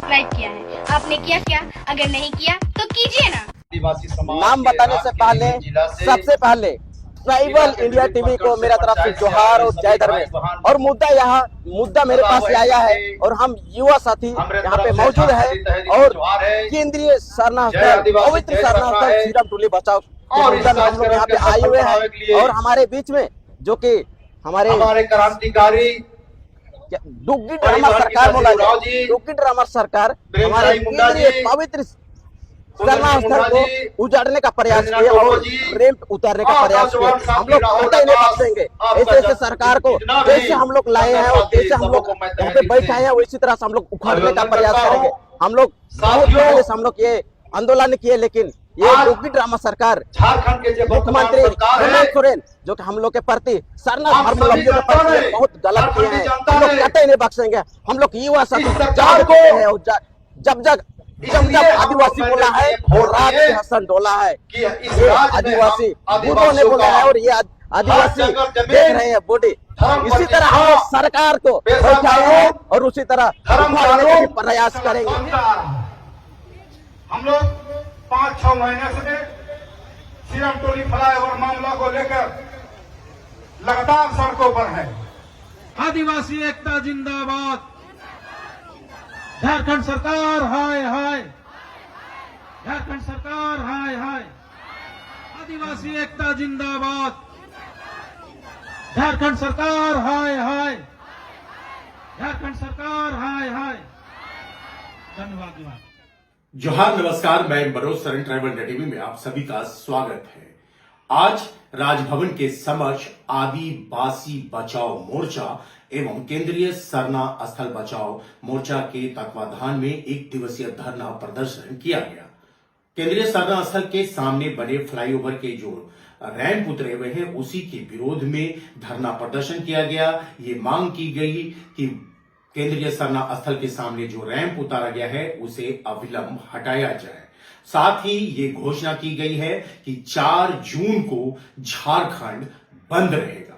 Subscribe किया है। आपने किया क्या? अगर नहीं किया तो कीजिए ना। नाम बताने से पहले सबसे पहले ट्राइबल इंडिया टीवी को मेरा तरफ से जोहार और जय धर्मेश। और मुद्दा मेरे पास आया है और हम युवा साथी यहाँ पे मौजूद है और केंद्रीय सरना स्थल पवित्र सरना स्थल सीरम टोली बचाओ हम लोग यहाँ पे आए हुए हैं। और हमारे बीच में जो कि हमारे क्रांतिकारी डुग्गी ड्रामा सरकार बोला जाए, डुग्गी ड्रामा सरकार हमारे केंद्रीय पवित्र सरना स्थल को उजाड़ने का प्रयास किया और रैंप उतारने का प्रयास किया। हम लोग कतई नहीं बख्शेंगे ऐसे सरकार को। जैसे हम लोग लाए हैं और जैसे हम लोग यहाँ पे बैठाए हैं उसी तरह से हम लोग उखाड़ने का प्रयास करेंगे। हम लोग बहुत पहले से हम लोग ये आंदोलन किए, लेकिन ये डुग्गी ड्रामा सरकार झारखंड के मुख्यमंत्री हेमंत सोरेन जो कि हम लोग के प्रति सरना धर्मावलंबियों के प्रति बहुत गलत किए हैं। हम लोग कतई नहीं बख्शेंगे। हम लोग युवा साथी जब आदिवासी बोला है और रात में हसन डोला है, ये आदिवासी बुद्धों ने बोला है और ये आदिवासी देख रहे हैं बॉडी। इसी तरह हम सरकार को बैठाए हैं और उसी तरह प्रयास करेंगे। हम लोग 5-6 महीने से सीरम टोली फ्लाईओवर मामला को लेकर लगातार सड़कों पर है। आदिवासी एकता जिंदाबाद। झारखंड सरकार हाय हाय, झारखंड सरकार हाय हाय। आदिवासी एकता जिंदाबाद। झारखंड सरकार हाय हाय, झारखंड सरकार हाय हाय। धन्यवाद। जोहार, नमस्कार। मैं Manoj Saran tribal India TV में आप सभी का स्वागत है। आज राजभवन के समक्ष आदिवासी बचाओ मोर्चा एवं केंद्रीय सरना स्थल बचाओ मोर्चा के तत्वाधान में 1 दिवसीय धरना प्रदर्शन किया गया। केंद्रीय सरना स्थल के सामने बने फ्लाईओवर के जो रैंप उतरे हुए हैं उसी के विरोध में धरना प्रदर्शन किया गया। ये मांग की गई कि केंद्रीय सरना स्थल के सामने जो रैंप उतारा गया है उसे अविलंब हटाया जाए। साथ ही ये घोषणा की गई है कि 4 जून को झारखंड बंद रहेगा।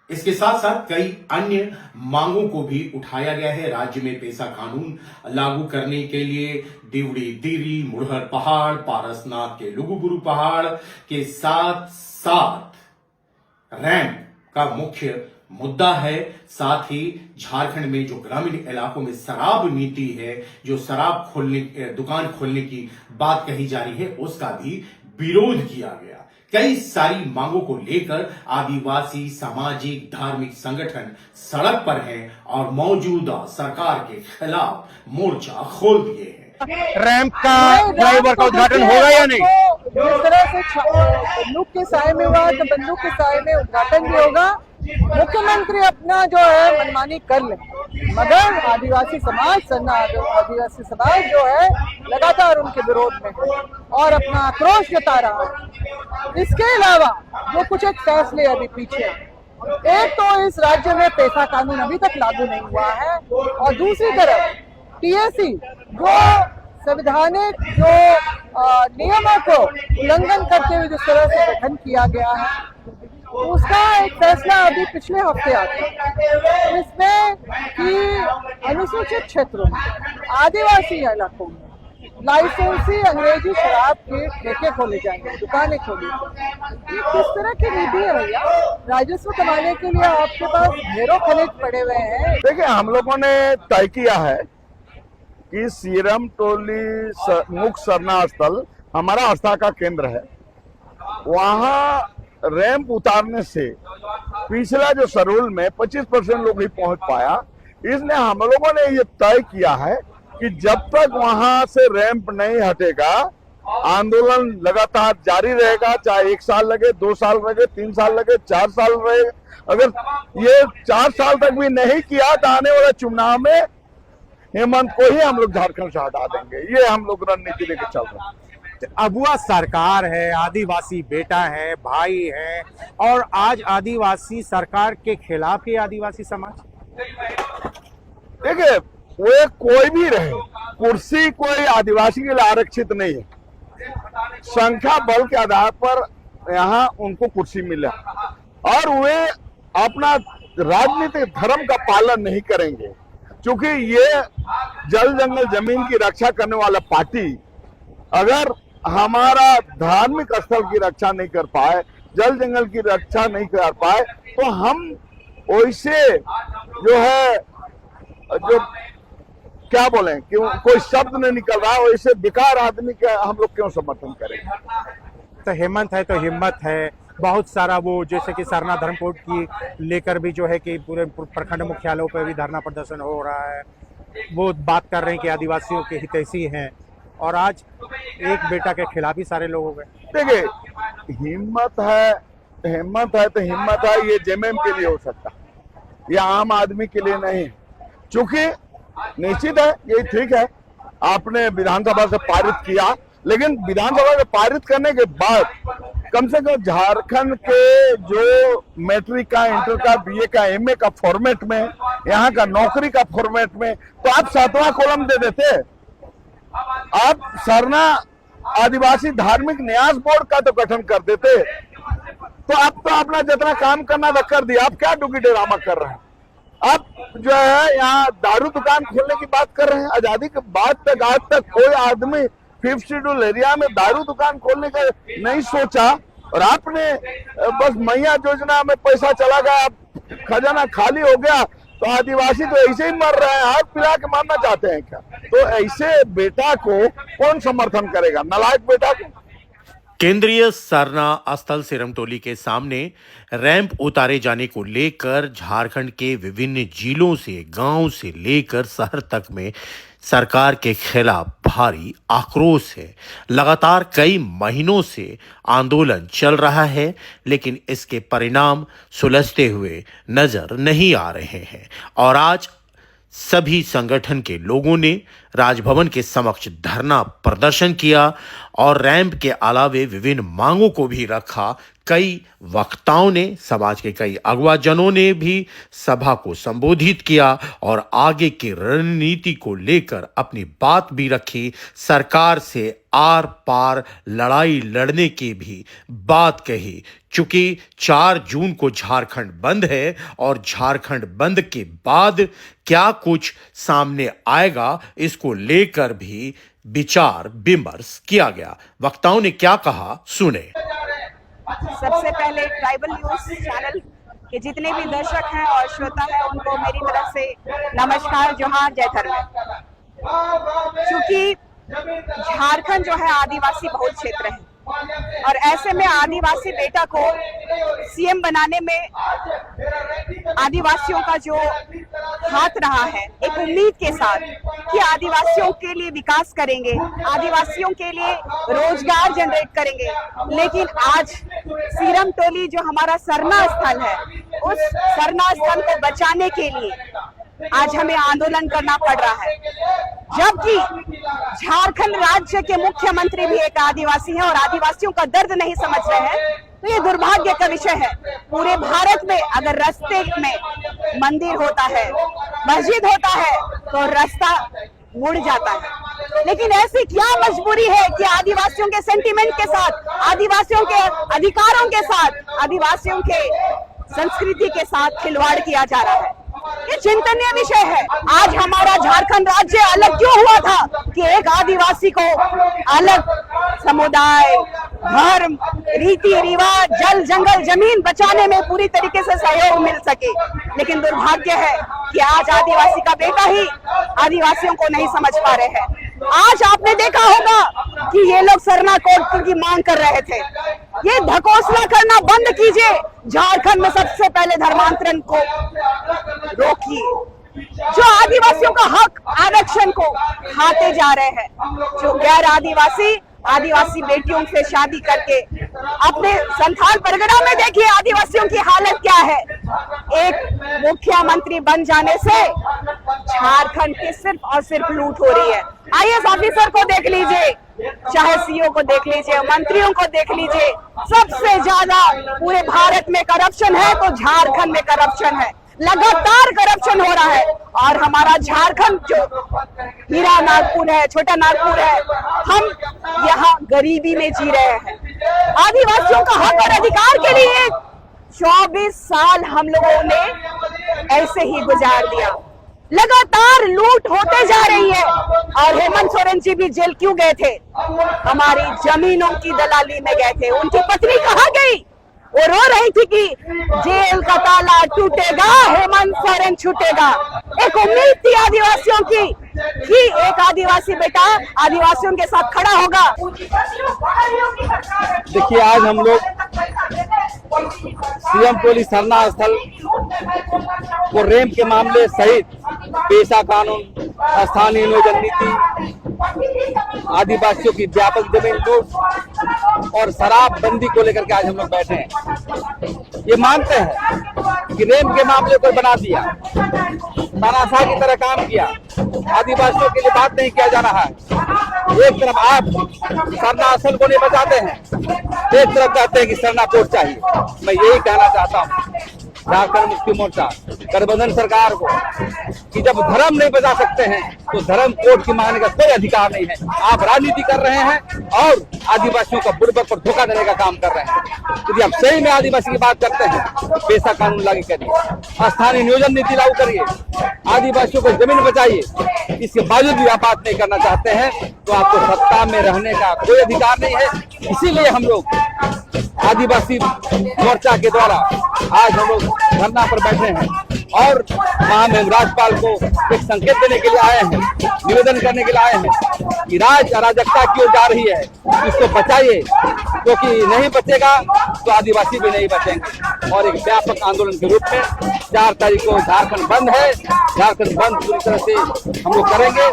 इसके साथ साथ कई अन्य मांगों को भी उठाया गया है। राज्य में पेशा कानून लागू करने के लिए दिवड़ी दीरी मुढ़र पहाड़, पारसनाथ के लुगुबुरु पहाड़ के साथ साथ रैंप का मुख्य मुद्दा है। साथ ही झारखंड में जो ग्रामीण इलाकों में शराब नीति है, जो शराब दुकान खोलने की बात कही जा रही है, उसका भी विरोध किया गया। कई सारी मांगों को लेकर आदिवासी सामाजिक धार्मिक संगठन सड़क पर हैं और मौजूदा सरकार के खिलाफ मोर्चा खोल दिए हैं। रैंप का फ्लाईओवर का उद्घाटन होगा या नहीं? जिस तरह से बंदूक के साए में हुआ तो बंदूक के साए में उद्घाटन भी होगा। मुख्यमंत्री अपना जो है मनमानी कर ले, मगर आदिवासी समाज सरना आदिवासी समाज जो है लगातार उनके विरोध में है और अपना आक्रोश जता रहा है। इसके अलावा जो कुछ एक फैसले अभी पीछे, एक तो इस राज्य में पेशा कानून अभी तक लागू नहीं हुआ है और दूसरी तरफ टीएसी जो संवैधानिक जो नियमों को उल्लंघन करते हुए जिस तरह से गठन किया गया है उसका एक फैसला अभी पिछले हफ्ते आता है इसमें कि अनुसूचित क्षेत्रों में आदिवासी इलाकों में लाइसेंसी अंग्रेजी शराब के ठेके खोले जाएंगे, दुकानें खोली जाएंगी। ये किस तरह की नीति है भैया? राजस्व कमाने के लिए आपके पास ढेरों खनिज पड़े हुए हैं। देखिए, हम लोगों ने तय किया है कि सीरम टोली मुख्य सरना स्थल हमारा आस्था का केंद्र है। वहाँ रैंप उतारने से पिछला जो शेड्यूल में 25% लोग ही पहुंच पाया, इसलिए हम लोगों ने ये तय किया है कि जब तक वहां से रैंप नहीं हटेगा आंदोलन लगातार जारी रहेगा। चाहे 1 साल लगे, 2 साल लगे, 3 साल लगे, 4 साल लगे। अगर ये 4 साल तक भी नहीं किया तो आने वाले चुनाव में हेमंत को ही हम लोग झारखंड से हटा देंगे। ये हम लोग रणनीति लेकर चल रहे हैं। अबुआ सरकार है, आदिवासी बेटा है, भाई है और आज आदिवासी सरकार के खिलाफ ही आदिवासी समाज। देखिए, वो कोई भी रहे, कुर्सी कोई आदिवासी के लिए आरक्षित नहीं है। संख्या बल के आधार पर यहाँ उनको कुर्सी मिला और वे अपना राजनीतिक धर्म का पालन नहीं करेंगे, क्योंकि ये जल जंगल जमीन की रक्षा करने वाला पार्टी अगर हमारा धार्मिक स्थल की रक्षा नहीं कर पाए, जल जंगल की रक्षा नहीं कर पाए, तो हम वैसे जो है जो क्या बोले कि कोई शब्द नहीं निकल रहा, वैसे बेकार आदमी का हम लोग क्यों समर्थन करेंगे। तो हेमंत है तो हिम्मत है, बहुत सारा वो जैसे कि सरना धर्मकोड की लेकर भी जो है कि पूरे प्रखंड मुख्यालयों पर भी धरना प्रदर्शन हो रहा है। वो बात कर रहे हैं कि आदिवासियों के हितैषी हैं, और आज एक बेटा के खिलाफ ही सारे लोग हो गए। देखिए हिम्मत है तो हिम्मत है, ये जेएमएम के लिए हो सकता, ये आम आदमी के लिए नहीं। चूंकि निश्चित है ये ठीक है, आपने विधानसभा से पारित किया, लेकिन विधानसभा से पारित करने के बाद कम से कम झारखंड के जो मैट्रिक का, इंटर का, बीए का, एमए का फॉर्मेट में, यहाँ का नौकरी का फॉर्मेट में, तो आप 7वां कॉलम दे देते। आप सरना आदिवासी धार्मिक न्यास बोर्ड का तो गठन कर देते। तो आप तो अपना जितना काम करना था कर दिया, आप क्या डुगी ड्रामा कर रहे हैं। आप जो है यहाँ दारू दुकान खोलने की बात कर रहे हैं। आजादी के बाद तक आज तक कोई आदमी 5th शेड्यूल एरिया में दारू दुकान खोलने का नहीं सोचा, और आपने बस मैया योजना में पैसा चला गया, खजाना खाली हो गया, तो आदिवासी तो ऐसे ही मर रहे हैं। हाथ पिला के मारना चाहते हैं क्या? तो ऐसे बेटा को कौन समर्थन करेगा, नालायक बेटा को। केंद्रीय सरना स्थल सिरमटोली के सामने रैंप उतारे जाने को लेकर झारखंड के विभिन्न जिलों से, गांव से लेकर शहर तक में सरकार के खिलाफ भारी आक्रोश है। लगातार कई महीनों से आंदोलन चल रहा है, लेकिन इसके परिणाम सुलझते हुए नजर नहीं आ रहे हैं। और आज सभी संगठन के लोगों ने राजभवन के समक्ष धरना प्रदर्शन किया और रैंप के अलावे विभिन्न मांगों को भी रखा। कई वक्ताओं ने, समाज के कई अगुवाजनों ने भी सभा को संबोधित किया और आगे की रणनीति को लेकर अपनी बात भी रखी। सरकार से आर पार लड़ाई लड़ने की भी बात कही। चूंकि 4 जून को झारखंड बंद है और झारखंड बंद के बाद क्या कुछ सामने आएगा, इसको लेकर भी विचार विमर्श किया गया। वक्ताओं ने क्या कहा, सुने। सबसे पहले ट्राइबल न्यूज चैनल के जितने भी दर्शक हैं और श्रोता हैं, उनको मेरी तरफ से नमस्कार, जोहार, जय धर्म। क्योंकि झारखंड जो है आदिवासी बहुल क्षेत्र है, और ऐसे में आदिवासी बेटा को सीएम बनाने में आदिवासियों का जो हाथ रहा है, एक उम्मीद के साथ कि आदिवासियों के लिए विकास करेंगे, आदिवासियों के लिए रोजगार जनरेट करेंगे। लेकिन आज सिरमटोली जो हमारा सरना स्थल है, उस सरना स्थल को बचाने के लिए आज हमें आंदोलन करना पड़ रहा है। जबकि झारखंड राज्य के मुख्यमंत्री भी एक आदिवासी हैं और आदिवासियों का दर्द नहीं समझ रहे हैं, तो ये दुर्भाग्य का विषय है। पूरे भारत में अगर रास्ते में मंदिर होता है, मस्जिद होता है, तो रास्ता मुड़ जाता है। लेकिन ऐसी क्या मजबूरी है कि आदिवासियों के सेंटिमेंट के साथ, आदिवासियों के अधिकारों के साथ, आदिवासियों के संस्कृति के साथ खिलवाड़ किया जा रहा है। ये चिंतनीय विषय है। आज हमारा झारखंड राज्य अलग क्यों हुआ था कि एक आदिवासी को अलग समुदाय, धर्म, रीति रिवाज, जल जंगल जमीन बचाने में पूरी तरीके से सहयोग मिल सके। लेकिन दुर्भाग्य है कि आज आदिवासी का बेटा ही आदिवासियों को नहीं समझ पा रहे हैं। आज आपने देखा होगा कि ये लोग सरना कोड की मांग कर रहे थे। ये ढकोसला करना बंद कीजिए। झारखंड में सबसे पहले धर्मांतरण को रोकिए। जो आदिवासियों का हक, आरक्षण को खाते जा रहे हैं, जो गैर आदिवासी बेटियों से शादी करके अपने संथाल परगना में देखिए आदिवासियों की हालत क्या है। एक मुख्यमंत्री बन जाने से झारखंड की सिर्फ और सिर्फ लूट हो रही है। आईएएस ऑफिसर को देख लीजिए, चाहे सीओ को देख लीजिए, मंत्रियों को देख लीजिए, सबसे ज्यादा पूरे भारत में करप्शन है तो झारखंड में करप्शन है। लगातार करप्शन हो रहा है और हमारा झारखंड जो हीरा नागपुर है, छोटा नागपुर है, हम यहाँ गरीबी में जी रहे हैं। आदिवासियों का हक और अधिकार के लिए 24 साल हम लोगों ने ऐसे ही गुजार दिया। लगातार लूट होते जा रही है। और हेमंत सोरेन जी भी जेल क्यों गए थे? हमारी जमीनों की दलाली में गए थे। उनकी पत्नी कहाँ गई? वो रो रही थी कि जेल का ताला टूटेगा, हेमंत सोरेन छूटेगा। एक उम्मीद थी आदिवासियों की कि एक आदिवासी बेटा आदिवासियों के साथ खड़ा होगा। देखिए, आज हम लोग सीएम टोली सरना स्थल को रैंप के मामले सहित पेशा कानून, स्थानीय नियोजन नीति, आदिवासियों की व्यापक जमीन लूट और शराबबंदी को लेकर के आज हम लोग बैठे हैं। ये मानते हैं कि रैंप के मामले को बना दिया, तानाशाह की तरह काम किया, आदिवासियों के लिए बात नहीं किया जा रहा है। एक तरफ आप सरना स्थल को नहीं बचाते हैं, एक तरफ कहते हैं कि सरना कोर्ट चाहिए। मैं यही कहना चाहता हूँ झारखंड मुक्ति मोर्चा गठबंधन सरकार को कि जब धर्म नहीं बचा सकते हैं तो धर्म कोर्ट की मांगने का कोई अधिकार नहीं है। आप राजनीति कर रहे हैं और आदिवासियों का बुड़बक पर धोखा देने का काम कर रहे हैं। यदि आप सही में आदिवासी की बात करते हैं तो पेशा कानून लागू करिए, स्थानीय नियोजन नीति लागू करिए, आदिवासियों को जमीन बचाइए। इसके बावजूद भी आप बात नहीं करना चाहते हैं तो आपको सत्ता में रहने का कोई अधिकार नहीं है। इसीलिए हम लोग आदिवासी मोर्चा के द्वारा आज हम लोग धरना पर बैठे हैं और महामहिम राज्यपाल को एक संकेत देने के लिए आए हैं, निवेदन करने के लिए आए हैं कि राज्य अराजकता की ओर जा रही है, इसको बचाइए, क्योंकि नहीं बचेगा तो आदिवासी भी नहीं बचेंगे। और एक व्यापक आंदोलन के रूप में 4 तारीख को झारखंड बंद है। झारखंड बंद पूरी तरह से हम लोग करेंगे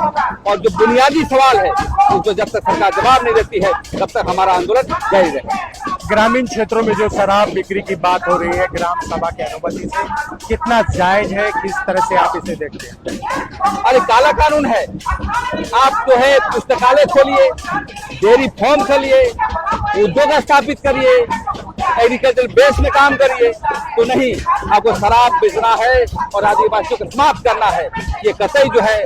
और जो बुनियादी सवाल है उसको जब तक सरकार जवाब नहीं देती है तब तक हमारा आंदोलन जारी रहेगा। ग्रामीण क्षेत्रों में जो शराब बिक्री की बात हो रही है ग्राम सभा की अनुमति से, कितना जायज है, किस तरह से आप इसे देखते हैं? अरे काला कानून है। आप जो है पुस्तकालय खोलिए, डेयरी फार्म खोलिए, उद्योग स्थापित करिए, एग्रीकल्चर बेस में काम करिए, तो नहीं, आपको शराब बेचना है और आदिवासियों को समाप्त करना है। ये कतई जो है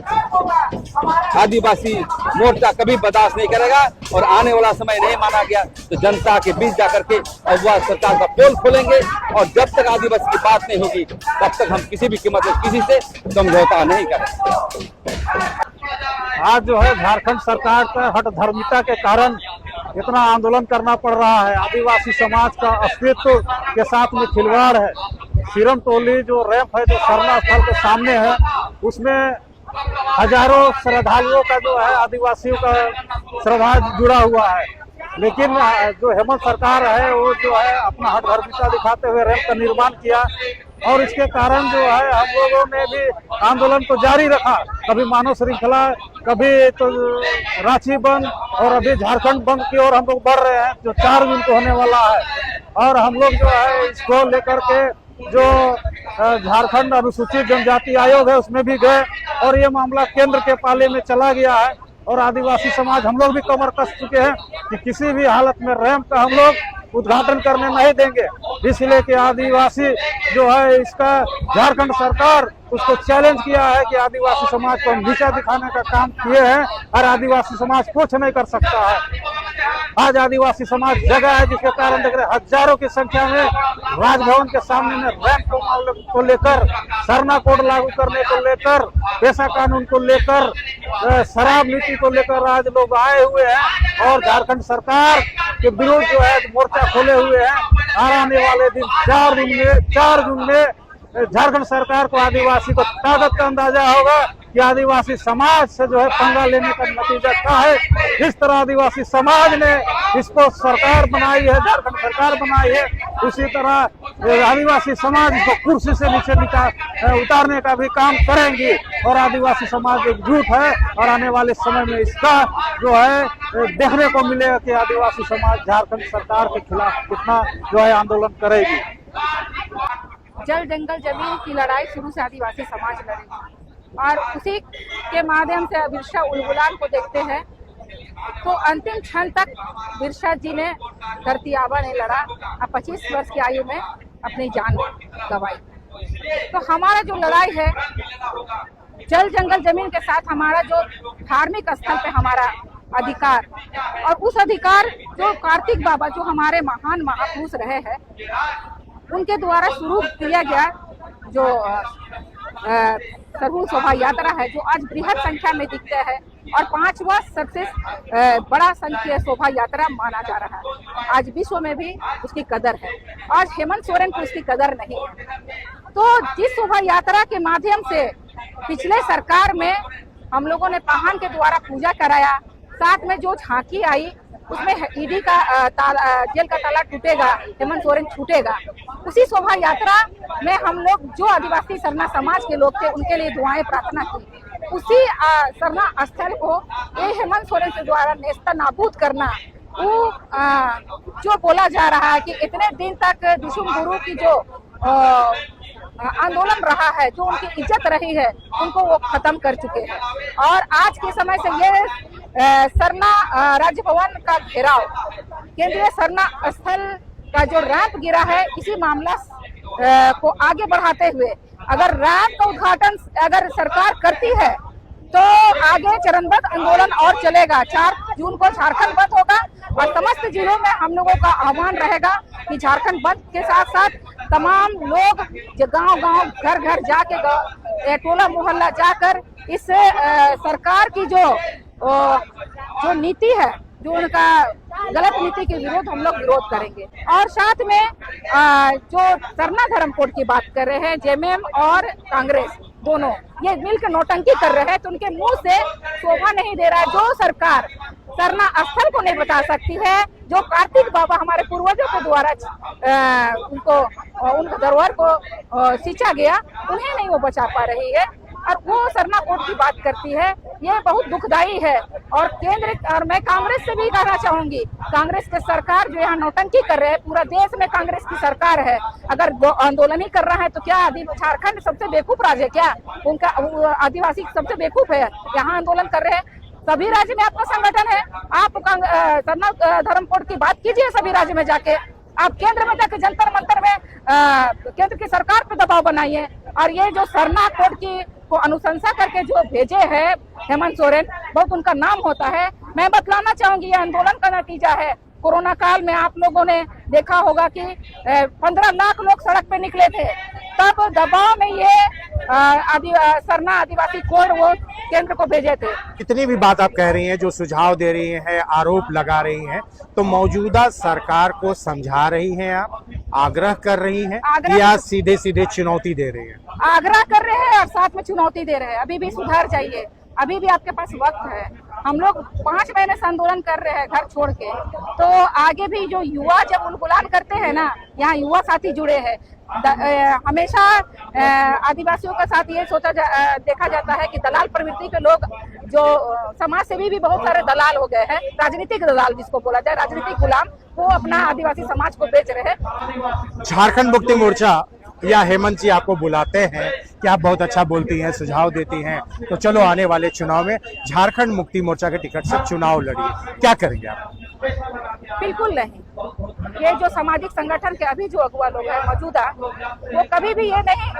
आदिवासी मोर्चा कभी बर्दाश्त नहीं करेगा और आने वाला समय नहीं माना गया तो जनता के बीच जाकर के अगवा सरकार का पोल खोलेंगे और जब तक आदिवासी की बात नहीं होगी तब तक हम किसी भी कीमत पर किसी से समझौता नहीं करेंगे। आज जो है झारखंड सरकार का हठधर्मिता के कारण इतना आंदोलन करना पड़ रहा है। आदिवासी समाज का अस्तित्व के साथ में खिलवाड़ है। सीरम टोली जो रैंप है, जो सरना स्थल के सामने है, उसमें हजारों श्रद्धालुओं का जो है आदिवासियों का श्रद्धा जुड़ा हुआ है। लेकिन जो हेमंत सरकार है वो जो है अपना हठधर्मिता दिखाते हुए रैंप का निर्माण किया और इसके कारण जो है हम लोगों ने भी आंदोलन को जारी रखा। कभी मानव श्रृंखला, कभी तो रांची बंद और अभी झारखंड बंद की ओर हम लोग बढ़ रहे हैं जो 4 जून को होने वाला है। और हम लोग जो है इसको लेकर के जो झारखंड अनुसूचित जनजाति आयोग है उसमें भी गए और ये मामला केंद्र के पाले में चला गया है। और आदिवासी समाज हम लोग भी कमर कस चुके हैं कि किसी भी हालत में रैंप का हम लोग उद्घाटन करने नहीं देंगे। इसलिए कि आदिवासी जो है इसका झारखंड सरकार उसको चैलेंज किया है कि आदिवासी समाज को नीचा दिखाने का काम किए हैं और आदिवासी समाज कुछ नहीं कर सकता है। आज आदिवासी समाज जगह है जिसके कारण देख रहे हजारों की संख्या में राजभवन के सामने में रैंप को लेकर, सरना कोड लागू करने को लेकर, पेशा कानून को लेकर, शराब नीति को लेकर आज लोग आए हुए हैं और झारखंड सरकार के विरोध जो है मोर्चा खोले हुए हैं। आने वाले दिन 4 जून में झारखंड सरकार को आदिवासी को ताकत का अंदाजा होगा कि आदिवासी समाज से जो है पंगा लेने का नतीजा क्या है। जिस तरह आदिवासी समाज ने इसको सरकार बनाई है, झारखंड सरकार बनाई है, उसी तरह आदिवासी समाज इसको कुर्सी से नीचे उतारने का भी काम करेंगी। और आदिवासी समाज एकजुट है और आने वाले समय में इसका जो है देखने को मिलेगा कि आदिवासी समाज झारखंड सरकार के खिलाफ कितना जो है आंदोलन करेगी। जल जंगल जमीन की लड़ाई शुरू से आदिवासी समाज लड़ेगी और उसी के माध्यम से बिरसा उलगुलान को देखते हैं तो अंतिम क्षण तक बिरसा जी ने धरती आबा ने लड़ा और 25 वर्ष की आयु में अपनी जान गंवाई। तो हमारा जो लड़ाई है जल जंगल जमीन के साथ, हमारा जो धार्मिक स्थल पे हमारा अधिकार और उस अधिकार जो कार्तिक बाबा जो हमारे महान महापुरुष रहे हैं उनके द्वारा शुरू किया गया जो सरहू शोभा यात्रा है जो आज बृहद संख्या में दिखते हैं और 5वां सबसे बड़ा संख्या शोभा यात्रा माना जा रहा है। आज विश्व में भी उसकी कदर है, आज हेमंत सोरेन को उसकी कदर नहीं है। तो जिस शोभा यात्रा के माध्यम से पिछले सरकार में हम लोगों ने पाहन के द्वारा पूजा कराया, साथ में जो झांकी आई उसमें ईडी का जेल का ताला टूटेगा, हेमंत सोरेन छूटेगा, उसी शोभा यात्रा में हम लोग जो आदिवासी सरना समाज के लोग थे उनके लिए दुआएं प्रार्थना की। उसी सरना स्थल को ये हेमंत सोरेन के द्वारा नेस्तनाबूद करना, वो जो बोला जा रहा है कि इतने दिन तक दिशुम गुरु की जो आंदोलन रहा है, जो उनकी इज्जत रही है, उनको वो खत्म कर चुके हैं। और आज के समय से ये सरना राजभवन का घेराव, केंद्रीय सरना स्थल का जो रैंप गिरा है, इसी मामला को आगे बढ़ाते हुए अगर रैंप का उद्घाटन अगर सरकार करती है तो आगे चरणबद्ध आंदोलन और चलेगा। 4 जून को झारखंड बंद होगा और समस्त जिलों में हम लोगों का आह्वान रहेगा कि झारखंड बंद के साथ साथ तमाम लोग जो गांव-गांव, घर-घर जाके, टोला मोहल्ला जाकर इस सरकार की जो नीति है, जो उनका गलत नीति के विरोध हम लोग विरोध करेंगे। और साथ में जो सरना धर्म कोड की बात कर रहे हैं, जेएमएम और कांग्रेस दोनों ये मिलकर नौटंकी कर रहे हैं, तो उनके मुंह से शोभा नहीं दे रहा है। जो सरकार सरना स्थल को नहीं बता सकती है, जो कार्तिक बाबा हमारे पूर्वजों के द्वारा उनके धरोहर को सींचा गया, उन्हें नहीं वो बचा पा रही है और वो सरना कोड की बात करती है, ये बहुत दुखदाई है। और केंद्र और मैं कांग्रेस से भी कहना चाहूंगी, कांग्रेस के सरकार जो यहाँ नौटंकी कर रहे हैं, पूरा देश में कांग्रेस की सरकार है, अगर आंदोलन ही कर रहा है तो क्या झारखंड सबसे बेवकूफ राज्य है क्या? उनका आदिवासी सबसे बेवकूफ है, यहाँ आंदोलन कर रहे हैं। सभी राज्य में आपका संगठन है, आप सरना धर्म कोड की बात कीजिए सभी राज्य में जाके, आप केंद्र में जाके जंतर मंतर में केंद्र की सरकार पे दबाव बनाइए। और ये जो सरना कोड की को अनुशंसा करके जो भेजे हैं हेमंत सोरेन, बहुत उनका नाम होता है। मैं बतलाना चाहूंगी ये आंदोलन का नतीजा है। कोरोना काल में आप लोगों ने देखा होगा कि 15 लाख लोग सड़क पे निकले थे, तब दबाव में ये सरना आदिवासी कोड वो केंद्र को भेजे थे। कितनी भी बात आप कह रही हैं, जो सुझाव दे रही हैं, आरोप लगा रही हैं, तो मौजूदा सरकार को समझा रही हैं आप, आग्रह कर रही हैं या सीधे सीधे चुनौती दे रही हैं? आग्रह कर रहे हैं और साथ में चुनौती दे रहे हैं। अभी भी सुधार चाहिए, अभी भी आपके पास वक्त है। हम लोग 5 महीने से आंदोलन कर रहे हैं घर छोड़ के, तो आगे भी जो युवा जब उलगुलान करते हैं ना, यहाँ युवा साथी जुड़े हैं। हमेशा आदिवासियों के साथ ये देखा जाता है कि दलाल प्रवृत्ति के लोग, जो समाज सेवी भी बहुत सारे दलाल हो गए हैं, राजनीतिक दलाल जिसको बोला जाए, राजनीतिक गुलाम, वो अपना आदिवासी समाज को बेच रहे हैं। झारखंड मुक्ति मोर्चा या हेमंत जी आपको बुलाते हैं कि आप बहुत अच्छा बोलती हैं, सुझाव देती हैं, तो चलो आने वाले चुनाव में झारखंड मुक्ति मोर्चा के टिकट से चुनाव लड़िए, क्या करेंगे आप? बिल्कुल नहीं। ये जो सामाजिक संगठन के अभी जो अगुवा लोग हैं मौजूदा, वो कभी भी ये नहीं,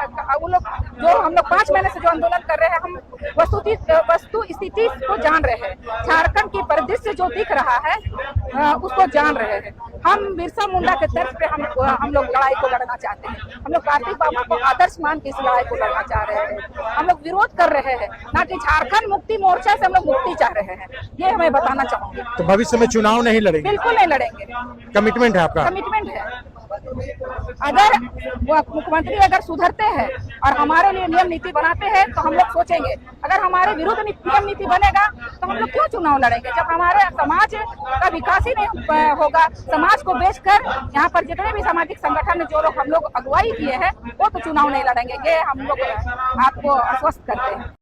वो लोग जो हम लोग 5 महीने से जो आंदोलन कर रहे हैं, हम वस्तु स्थिति को जान रहे हैं, झारखंड की परिदृश्य जो दिख रहा है उसको जान रहे हैं। हम बिरसा मुंडा के तर्ज पे हम लोग लड़ाई को लड़ना चाहते हैं। हम लोग कार्तिक बाबा को आदर्श मान के इस लड़ाई को लड़ना चाह रहे हैं। हम लोग विरोध कर रहे हैं, ना कि झारखंड मुक्ति मोर्चा से हम लोग मुक्ति चाह रहे हैं, ये हमें बताना चाहूंगी। तो भविष्य में चुनाव नहीं लड़ेंगे? बिल्कुल नहीं लड़ेंगे। कमिटमेंट है आपका? कमिटमेंट है। अगर मुख्यमंत्री अगर सुधरते हैं और हमारे लिए नियम नीति बनाते हैं तो हम लोग सोचेंगे, अगर हमारे विरुद्ध नियम नीति बनेगा तो हम लोग क्यों चुनाव लड़ेंगे? जब हमारे समाज का विकास ही नहीं होगा, समाज को बेचकर यहाँ पर जितने भी सामाजिक संगठन जो लोग हम लोग अगुवाई किए हैं वो तो चुनाव नहीं लड़ेंगे, ये हम लोग आपको आश्वस्त करते हैं।